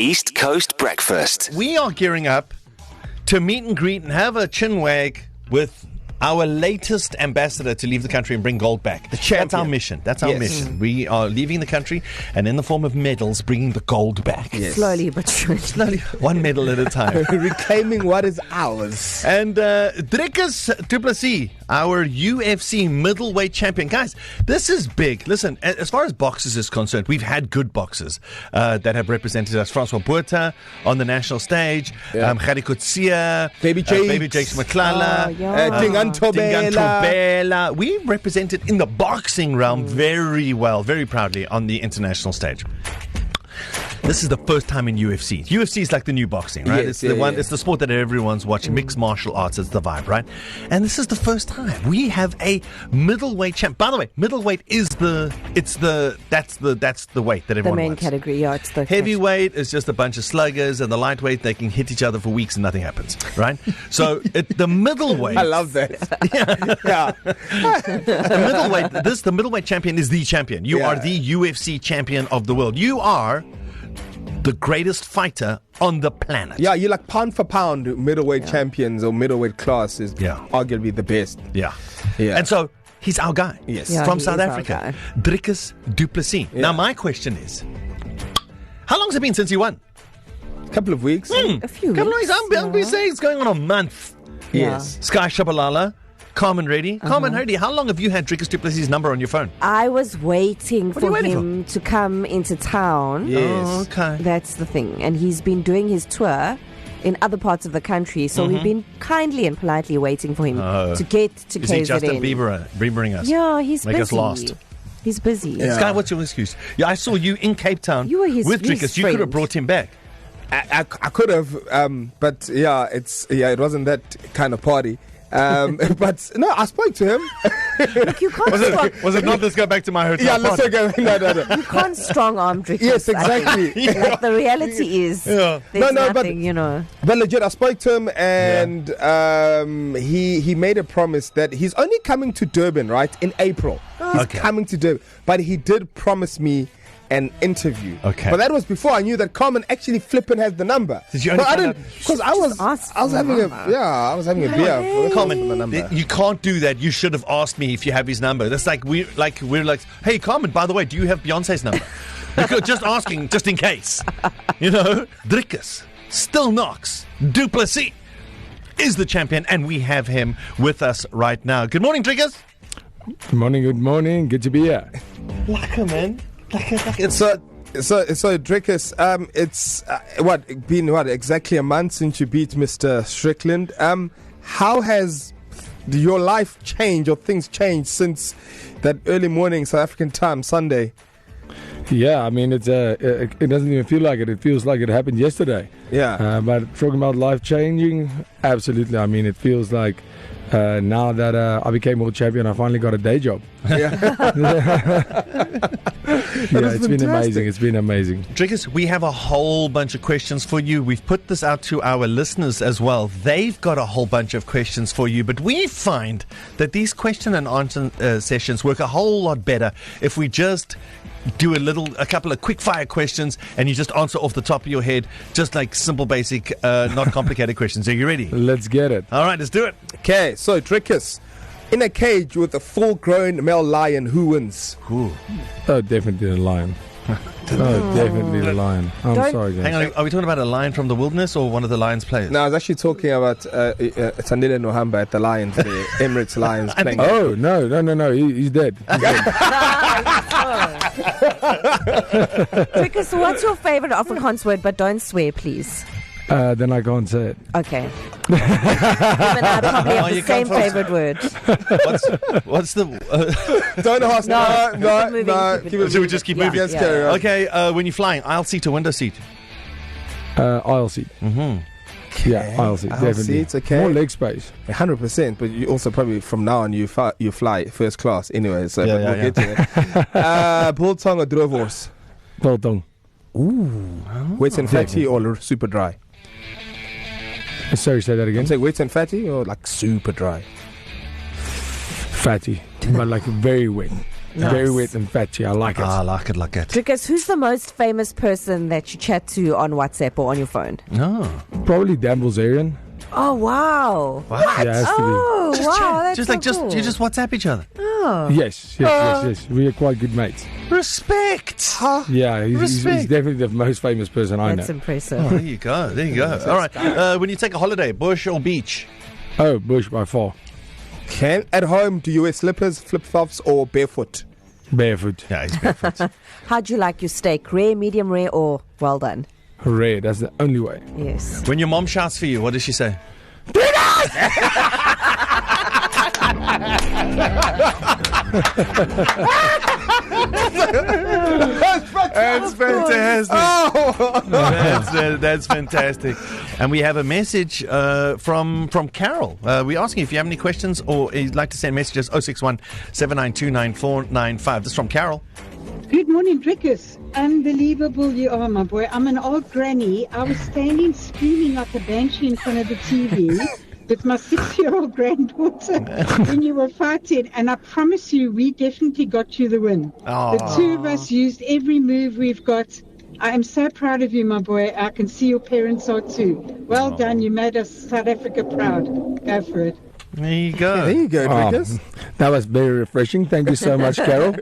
East Coast Breakfast. We are gearing up to meet and greet and have a chinwag with our latest ambassador to leave the country and bring gold back. That's our mission. We are leaving the country and in the form of medals, bringing the gold back. Yes. Slowly but surely. Slowly, one medal at a time. Reclaiming what is ours. And Dricus du Plessis, our UFC middleweight champion. Guys, this is big. Listen, as far as boxers is concerned, we've had good boxers that have represented us. Francois Botha on the national stage, Gary Kutsia, Baby Jakes McClellan, Dingan Tobela. We represented in the boxing realm very well, very proudly on the international stage. This is the first time in UFC. UFC is like the new boxing, right? Yes, It's the sport that everyone's watching. Mixed martial arts is the vibe, right? And this is the first time we have a middleweight champ. By the way, middleweight is that's the weight that everyone The main wants. category, it's the Heavyweight is just a bunch of sluggers, and the lightweight, they can hit each other for weeks and nothing happens, right? So the middleweight. I love that. The middleweight champion is the champion. You are the UFC champion of the world. You are the greatest fighter on the planet. Yeah, you're like pound for pound middleweight champions or middleweight class is arguably the best. Yeah. And so he's our guy. Yes. Yeah, from he South is our Africa. guy. Dricus du Plessis. Now my question is, how long has it been since you won? Couple of weeks. A few Couple of weeks. weeks. I'm be saying it's going on a month. Yes. Sky Shabalala, Carmen Reddy. Carmen Reddy, how long have you had Dricus du Plessis' number on your phone? I was waiting What are you for waiting him to come into town. Yes. Oh, okay. That's the thing. And he's been doing his tour in other parts of the country. So we've been kindly and politely waiting for him to get to Is he KZN. Justin Biebering us? Yeah, he's Make busy. us lost. He's busy. Yeah. Sky, what's your excuse? Yeah, I saw you in Cape Town You were his with Dricus. You could have friend. brought him back. I could have, but it wasn't that kind of party. But no, I spoke to him. Look, you can't Was it not? Let's go back to my hotel. Yeah, let's go. No. You can't strong arm Dricus. Yes, exactly. Like the reality is, there's nothing, But legit, I spoke to him, and he made a promise that he's only coming to Durban, right, in April. He's coming to Durban, but he did promise me an interview. Okay. But that was before I knew that Carmen actually flipping had the number. Did you only But I find didn't, out- because I was having a beer. Carmen, you can't do that. You should have asked me if you have his number. That's like we're like, hey Carmen, by the way, do you have Beyonce's number? Because just asking, just in case. Dricus still knocks. Du Plessis is the champion, and we have him with us right now. Good morning, Dricus. Good morning. Good to be here. Laka, man. So Dricus, it's been exactly a month since you beat Mr. Strickland. How has your life changed or things changed since that early morning South African time Sunday? Yeah, I mean it doesn't even feel like it. It feels like it happened yesterday. Yeah. But talking about life changing, absolutely. I mean it feels like now that I became world champion, I finally got a day job. It's been amazing. It's been amazing. Dricus, we have a whole bunch of questions for you. We've put this out to our listeners as well. They've got a whole bunch of questions for you, but we find that these question and answer sessions work a whole lot better if we just do a couple of quick fire questions and you just answer off the top of your head, just like simple, basic, not complicated questions. Are you ready? Let's get it. All right, let's do it. Okay, so Dricus, in a cage with a full-grown male lion, who wins? Ooh. Oh, definitely the lion. Definitely the lion. I'm sorry, guys. Hang on, are we talking about a lion from the wilderness or one of the Lions players? No, I was actually taltalking about Tandile Nohamba at the Lions, the Emirates Lions playing. Oh, no. He's dead. Dricus, what's your favorite Afrikaans word? But don't swear, please. Then I can't say it. Okay. Him and I probably have you the same can't favorite word. What's the... Don't ask. No. Keep it moving. Should we just keep moving? Yes, carry on. Okay, when you're flying, aisle seat or window seat? Aisle seat. Mm-hmm. Yeah, aisle seat, Aisle definitely. seats, okay. More leg space. 100%, but you also probably from now on you fly first class anyway. So Yeah, but we'll yeah. get to that. Bultong or droewors? Biltong. Wet and fatty or super dry? Sorry, say that again. I'm saying wet and fatty or like super dry? Fatty, but like very wet. Very wet and fatty. I like it. I like it like that. Dricus, who's the most famous person that you chat to on WhatsApp or on your phone? No. Probably Dan Bilzerian. Oh, wow. What? Yeah, it has to be. Oh, Just wow. chat. That's so cool. You just WhatsApp each other. Oh. Yes. We are quite good mates. Respect. Yeah, he's definitely the most famous person I That's know. impressive. Oh, there you go. All right. When you take a holiday, bush or beach? Oh, bush by far. At home, do you wear slippers, flip-flops, or barefoot? Barefoot. Yeah, he's barefoot. How'd you like your steak? Rare, medium rare, or well done? Rare. That's the only way. Yes. When your mom shouts for you, what does she say? That's fantastic. That's fantastic. And we have a message from Carol. We're asking if you have any questions or you'd like to send messages. 061 792 9495. This is from Carol. Good morning, Dricus. Unbelievable you are, my boy. I'm an old granny. I was standing screaming like a banshee in front of the TV with my 6-year-old granddaughter when you were fighting, and I promise you, we definitely got you the win. Oh. The two of us used every move we've got. I am so proud of you, my boy. I can see your parents are too. Well done. You made us South Africa proud. Go for it. There you go. There you go, Dricus. That was very refreshing. Thank you so much, Carol.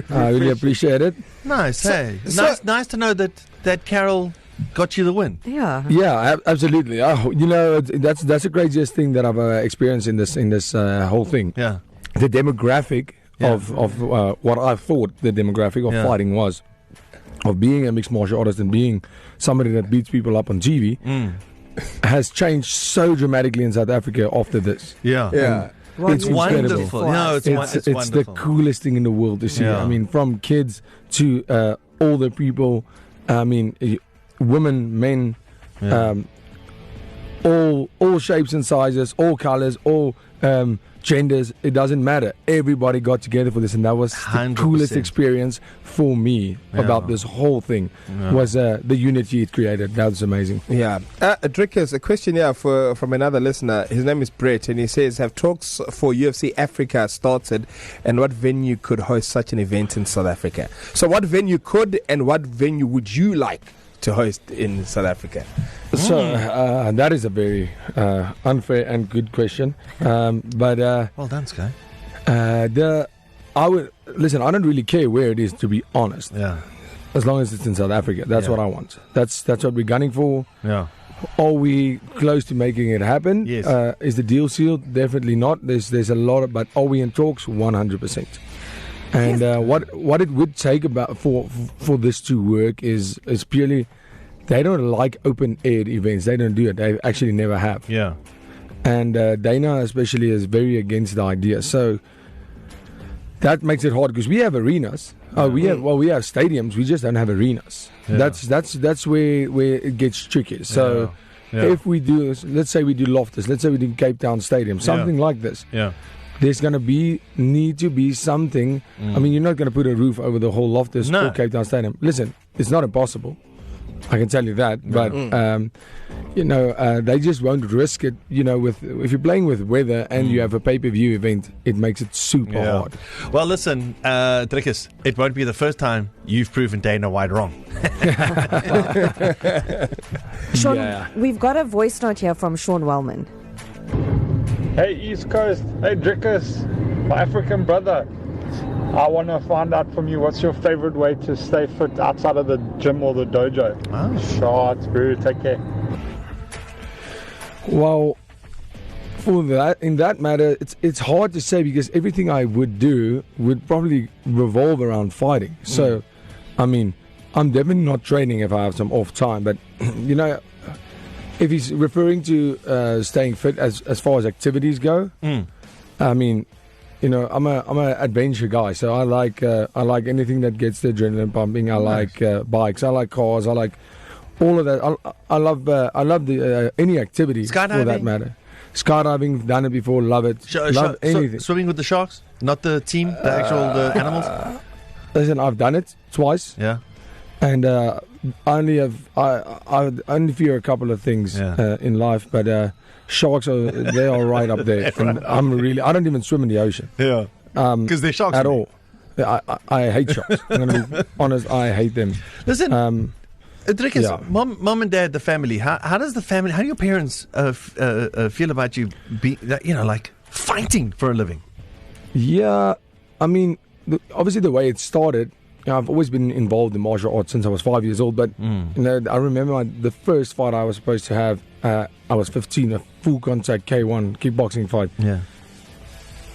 I really appreciate it. Nice, hey. so- Nice to know that Carol got you the win. Yeah. Yeah, absolutely. That's the craziest thing that I've experienced in this whole thing. Yeah. The demographic of what I thought the demographic of fighting was, of being a mixed martial artist and being somebody that beats people up on TV, has changed so dramatically in South Africa after this. Yeah. Yeah. Well, It's you did incredible. it for No, us. it's the wonderful. coolest thing in the world to see. Yeah. I mean, from kids to older people. I mean, women, men, all shapes and sizes, all colors, all genders. It doesn't matter. Everybody got together for this, and that was the 100%. coolest experience for me about this whole thing. Was the unity it created. That was amazing. Yeah. Dricus, a question here from another listener. His name is Brett, and he says, have talks for UFC Africa started, and what venue could host such an event in South Africa? So what venue could and what venue would you like to host in South Africa? So that is a very unfair and good question. But Well done, Sky. I would listen. I don't really care where it is, to be honest. Yeah. As long as it's in South Africa, that's what I want. That's what we're gunning for. Yeah. Are we close to making it happen? Yes. Is the deal sealed? Definitely not. There's a lot of, but are we in talks? 100%. And what it would take about for this to work is purely, they don't like open aired events. They don't do it. They actually never have. Yeah. And Dana especially is very against the idea. So that makes it hard because we have arenas. We have stadiums. We just don't have arenas. Yeah. That's where it gets tricky. So if we do, let's say we do Loftus, let's say we do Cape Town Stadium, something like this. Yeah. There's going to need to be something. I mean, you're not going to put a roof over the whole Loftus or Cape Town Stadium. Listen, it's not impossible. I can tell you that. But, they just won't risk it. If you're playing with weather and you have a pay-per-view event, it makes it super hard. Well, listen, Dricus, it won't be the first time you've proven Dana White wrong. Sean, we've got a voice note here from Sean Wellman. Hey East Coast, hey Dricus, my African brother. I want to find out from you, what's your favorite way to stay fit outside of the gym or the dojo? Shots, bro, take care. Well, in that matter, it's hard to say because everything I would do would probably revolve around fighting. So, I mean, I'm definitely not training if I have some off time, but if he's referring to staying fit as far as activities go, I mean, I'm a adventure guy, so I like anything that gets the adrenaline pumping. I like bikes, I like cars, I like all of that. I love the any activity for that matter. Skydiving, done it before, love it. Love anything. Swimming with the sharks, not the team, the actual animals. Listen, I've done it twice. Yeah. And I only fear a couple of things in life, but sharks they are right up there. And I don't even swim in the ocean. Yeah. Because they're sharks at all. I hate shops. I'm going to be honest, I hate them. Listen, Dricus, yeah. mom and dad, the family. How does the family? How do your parents feel about you? Like fighting for a living. Yeah, I mean, obviously the way it started. I've always been involved in martial arts since I was 5 years old. But I remember the first fight I was supposed to have. I was 15, a full contact K1 kickboxing fight. Yeah.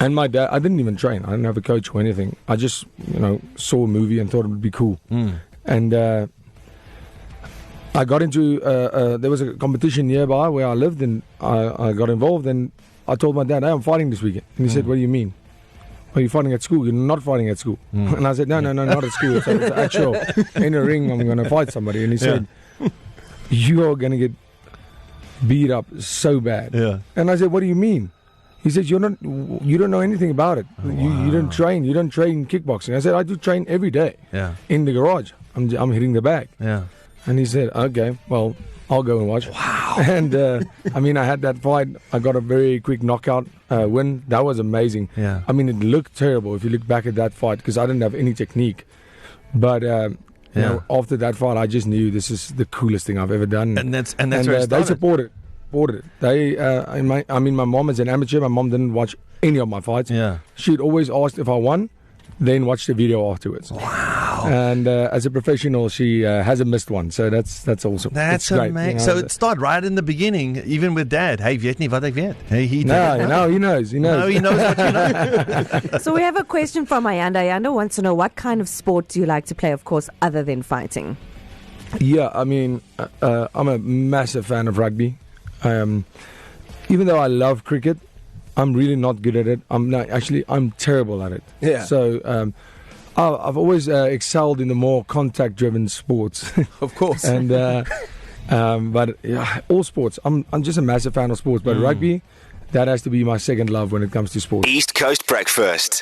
And my dad, I didn't even train. I didn't have a coach or anything. I just, saw a movie and thought it would be cool. And I got into, there was a competition nearby where I lived, and I got involved, and I told my dad, hey, I'm fighting this weekend. And he said, what do you mean? Are you fighting at school? You're not fighting at school. And I said, no, not at school. So it's actual, in a ring, I'm going to fight somebody. And he said, you are going to get beat up so bad. Yeah. And I said, what do you mean? He said, you don't know anything about it. You don't train. You don't train kickboxing. I said, I do train every day. Yeah. In the garage. I'm hitting the bag. Yeah. And he said, okay, well, I'll go and watch. Wow. And, I had that fight. I got a very quick knockout win. That was amazing. Yeah. I mean, it looked terrible if you look back at that fight because I didn't have any technique. But, after that fight, I just knew this is the coolest thing I've ever done. And that's where it started. They supported it. They, my mom is an amateur. My mom didn't watch any of my fights. Yeah. She'd always ask if I won, then watch the video afterwards. Wow. And as a professional, she hasn't missed one. So that's awesome. That's great, amazing. So it started right in the beginning, even with Dad. Hey, weet nie wat ek weet. Hey, he knows. No, he knows what you know. So we have a question from Ayanda. Ayanda wants to know, what kind of sport do you like to play, of course, other than fighting? Yeah, I mean, I'm a massive fan of rugby. Even though I love cricket, I'm really not good at it. I'm terrible at it. Yeah. So I've always excelled in the more contact-driven sports. Of course. And but all sports. I'm just a massive fan of sports. But rugby, that has to be my second love when it comes to sports. East Coast Breakfast.